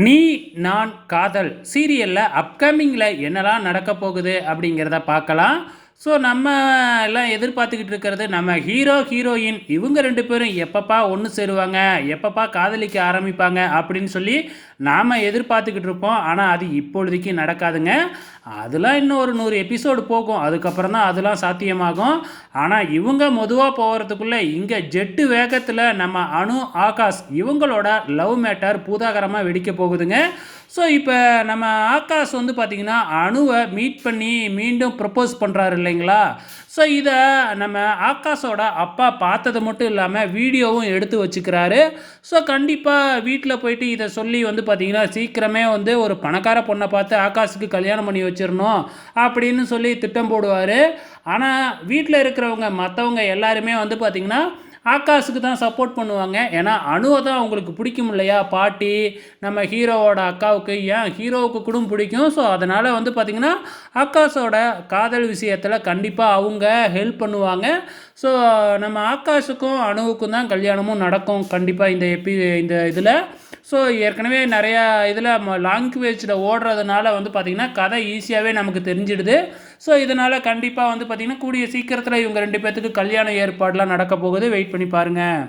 நீ நான் காதல் சீரியலில் அப்கமிங்கில் என்னலாம் நடக்க போகுது அப்படிங்கிறத பார்க்கலாம். ஸோ நம்ம எல்லாம் எதிர்பார்த்துக்கிட்டு இருக்கிறது நம்ம ஹீரோ ஹீரோயின் இவங்க ரெண்டு பேரும் எப்பப்பா ஒன்று சேருவாங்க, எப்பப்பா காதலிக்க ஆரம்பிப்பாங்க அப்படின்னு சொல்லி நாம் எதிர்பார்த்துக்கிட்டு இருப்போம். ஆனால் அது இப்பொழுதைக்கு நடக்காதுங்க. அதெல்லாம் இன்னும் ஒரு 100 எபிசோடு போகும், அதுக்கப்புறம் தான் அதெல்லாம் சாத்தியமாகும். ஆனால் இவங்க மெதுவாக போகிறதுக்குள்ளே இங்கே ஜெட்டு வேகத்தில் நம்ம அனு ஆகாஷ் இவங்களோட லவ் மேட்டர் பூதாகரமாக வெடிக்க போகுதுங்க. ஸோ இப்போ நம்ம ஆகாஷ் வந்து பார்த்திங்கன்னா அணுவை மீட் பண்ணி மீண்டும் ப்ரப்போஸ் பண்ணுறாரு இல்லைங்களா. ஸோ இதை நம்ம ஆகாஷோட அப்பா பார்த்தது மட்டும் இல்லாமல் வீடியோவும் எடுத்து வச்சுக்கிறாரு. ஸோ கண்டிப்பாக வீட்டில் போயிட்டு இதை சொல்லி வந்து பார்த்திங்கன்னா சீக்கிரமே வந்து ஒரு பணக்கார பொண்ணை பார்த்து ஆகாஷுக்கு கல்யாணம் பண்ணி வச்சிடணும் அப்படின்னு சொல்லி திட்டம் போடுவார். ஆனால் வீட்டில் இருக்கிறவங்க மற்றவங்க எல்லாருமே வந்து பார்த்திங்கன்னா ஆகாஷுக்கு தான் சப்போர்ட் பண்ணுவாங்க. ஏன்னா அணுவை தான் அவங்களுக்கு பிடிக்கும் இல்லையா, பாட்டி நம்ம ஹீரோவோட அக்காவுக்கு, ஏன் ஹீரோவுக்கு கூட பிடிக்கும். ஸோ அதனால் வந்து பார்த்திங்கன்னா ஆகாஷோட காதல் விஷயத்தில் கண்டிப்பாக அவங்க ஹெல்ப் பண்ணுவாங்க. ஸோ நம்ம ஆகாஷுக்கும் அணுவுக்கும் தான் கல்யாணமும் நடக்கும் கண்டிப்பாக இந்த இதில். ஸோ ஏற்கனவே நிறையா இதில் லாங்குவேஜில் ஓடுறதுனால வந்து பார்த்திங்கன்னா கதை ஈஸியாகவே நமக்கு தெரிஞ்சிடுது. ஸோ இதனால் கண்டிப்பாக வந்து பார்த்திங்கன்னா கூடிய சீக்கிரத்தில் இவங்க 2 பேர்த்துக்கு கல்யாண ஏற்பாடெலாம் நடக்க போகுது. வெயிட் பண்ணி பாருங்கள்.